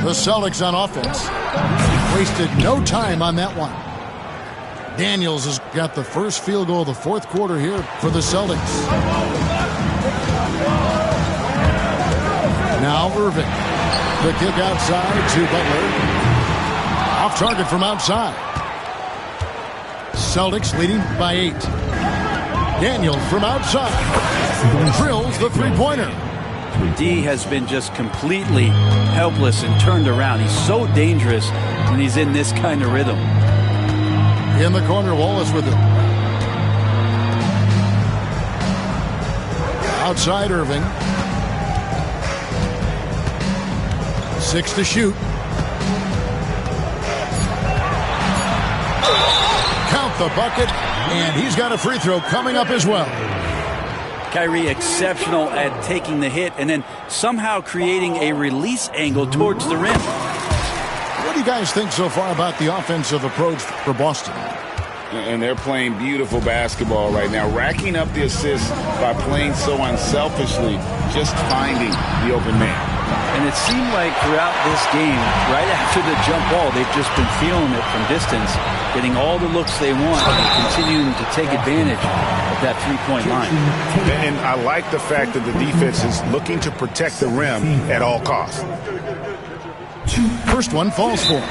The Celtics on offense. Wasted no time on that one. Daniels has got the first field goal of the fourth quarter here for the Celtics. Now Irving. The kick outside to Butler. Off target from outside. Celtics leading by 8. Daniels from outside. Drills the three-pointer. D has been just completely helpless and turned around. He's so dangerous when he's in this kind of rhythm. In the corner, Wallace with it. Outside Irving. 6 to shoot. Count the bucket, and he's got a free throw coming up as well. Kyrie exceptional at taking the hit and then somehow creating a release angle towards the rim. What do you guys think so far about the offensive approach for Boston? And they're playing beautiful basketball right now, racking up the assists by playing so unselfishly, just finding the open man. And it seemed like throughout this game, right after the jump ball, they've just been feeling it from distance, getting all the looks they want, and continuing to take advantage of that three-point line. And I like the fact that the defense is looking to protect the rim at all costs. First one falls for him.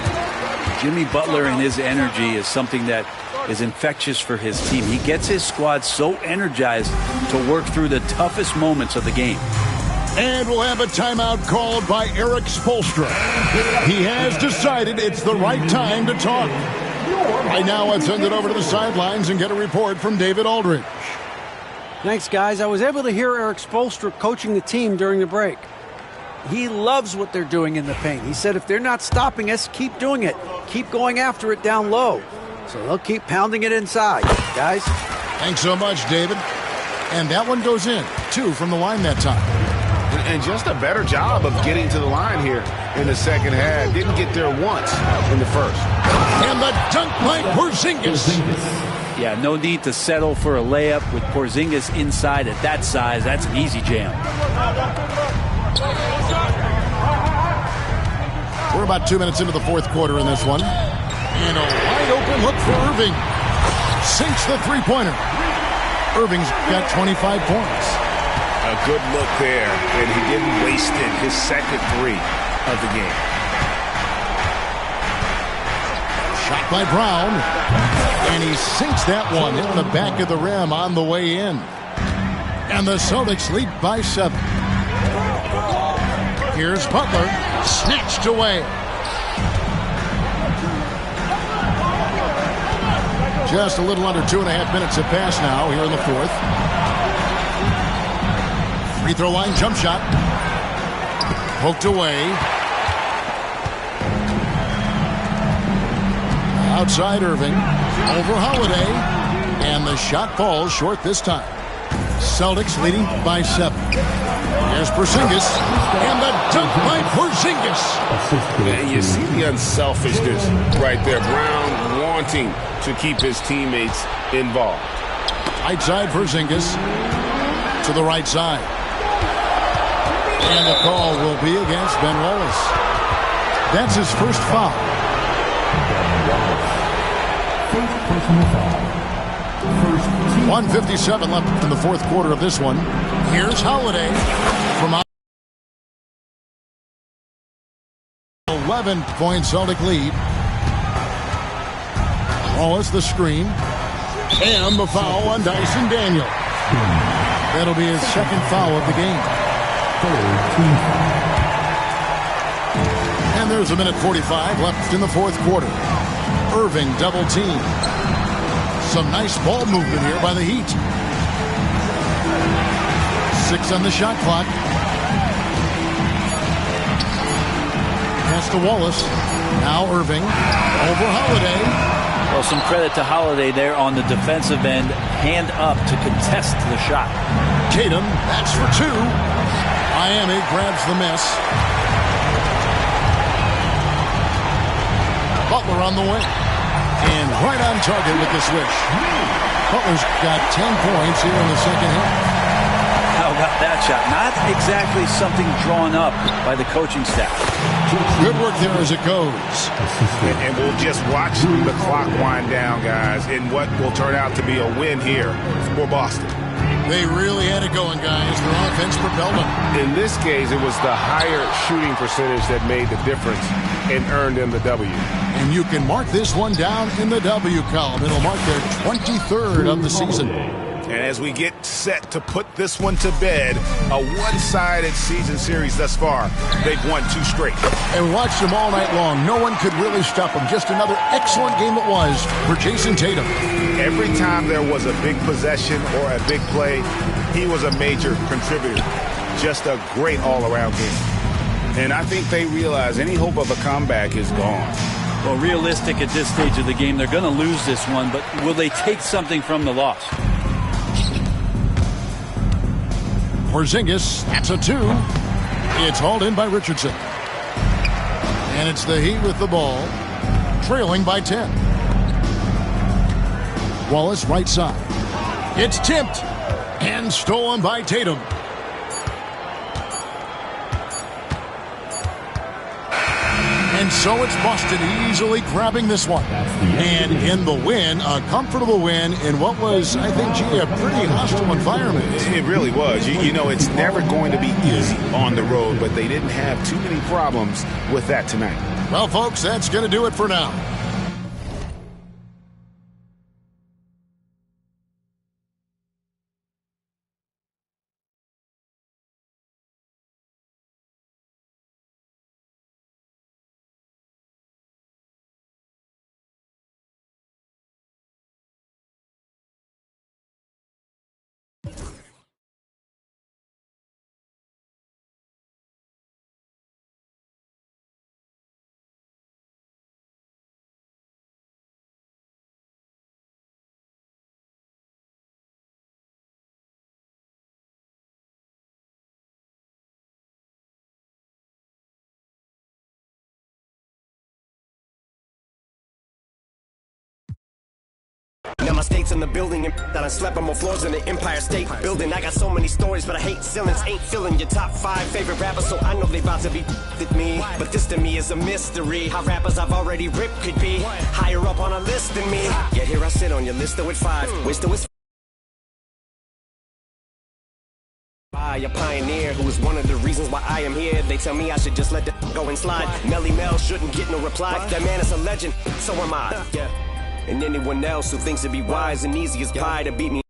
Jimmy Butler and his energy is something that is infectious for his team. He gets his squad so energized to work through the toughest moments of the game. And we'll have a timeout called by Eric Spoelstra. He has decided it's the right time to talk. Right now, let's send it over to the sidelines and get a report from David Aldridge. Thanks, guys. I was able to hear Eric Spoelstra coaching the team during the break. He loves what they're doing in the paint. He said if they're not stopping us, keep doing it. Keep going after it down low. So they'll keep pounding it inside, guys. Thanks so much, David. And that one goes in. 2 from the line that time. And just a better job of getting to the line here in the second half. Didn't get there once in the first. And the dunk by Porzingis. Yeah, no need to settle for a layup with Porzingis inside at that size. That's an easy jam. We're about 2 minutes into the fourth quarter in this one. And a wide open look for Irving. Sinks the three-pointer. Irving's got 25 points. A good look there, and he didn't waste it. His second 3 of the game. Shot by Brown. And he sinks that one in the back of the rim on the way in. And the Celtics lead by 7. Here's Butler. Snatched away. Just a little under 2.5 minutes have passed now here in the fourth. Free throw line jump shot. Poked away. Outside Irving. Over Holiday. And the shot falls short this time. Celtics leading by 7. Here's Porzingis. And the dunk by Porzingis. Man, you see the unselfishness right there. Brown wanting to keep his teammates involved. Right side Porzingis. To the right side. And the call will be against Ben Wallace. That's his first foul. Personal foul. First team. 1:57 left in the fourth quarter of this one. Here's Holiday from out. 11-point Celtic lead. Wallace the screen. And the foul on Dyson Daniel. That'll be his second foul of the game. And there's a minute 45 left in the fourth quarter. Irving double team. Some nice ball movement here by the Heat. 6 on the shot clock. Pass to Wallace. Now Irving over Holiday. Well, some credit to Holiday there on the defensive end. Hand up to contest the shot. Tatum, that's for 2. Miami grabs the miss. Butler on the wing. And right on target with the switch. Butler's got 10 points here in the second half. How about that shot? Not exactly something drawn up by the coaching staff. Good work there as it goes. And we'll just watch the clock wind down, guys, in what will turn out to be a win here for Boston. They really had it going, guys. Their offense propelled them. In this case, it was the higher shooting percentage that made the difference and earned them the W. And you can mark this one down in the W column. It'll mark their 23rd of the season. And as we get set to put this one to bed, a one-sided season series thus far. They've won 2 straight. And watched them all night long. No one could really stop them. Just another excellent game it was for Jason Tatum. Every time there was a big possession or a big play, he was a major contributor. Just a great all-around game. And I think they realize any hope of a comeback is gone. Well, realistic at this stage of the game, they're going to lose this one, but will they take something from the loss? Porzingis, that's a 2. It's hauled in by Richardson. And it's the Heat with the ball, trailing by 10. Wallace right side. It's tipped and stolen by Tatum. And so it's Boston easily grabbing this one. And in the win, a comfortable win in what was, I think, a pretty hostile environment. It really was. You know, it's never going to be easy on the road, but they didn't have too many problems with that tonight. Well, folks, that's going to do it for now. Now my state's in the building and that I slept on more floors in the Empire State Building. I got so many stories, but I hate ceilings. Ain't filling your top 5 favorite rappers, so I know they about to be with me. But this to me is a mystery. How rappers I've already ripped could be higher up on a list than me. Yet here I sit on your list with 5. Wish there was a pioneer who is one of the reasons why I am here. They tell me I should just let that go and slide. Melly Mel shouldn't get no reply. That man is a legend, so am I. And anyone else who thinks it'd be wise and easy as pie to beat me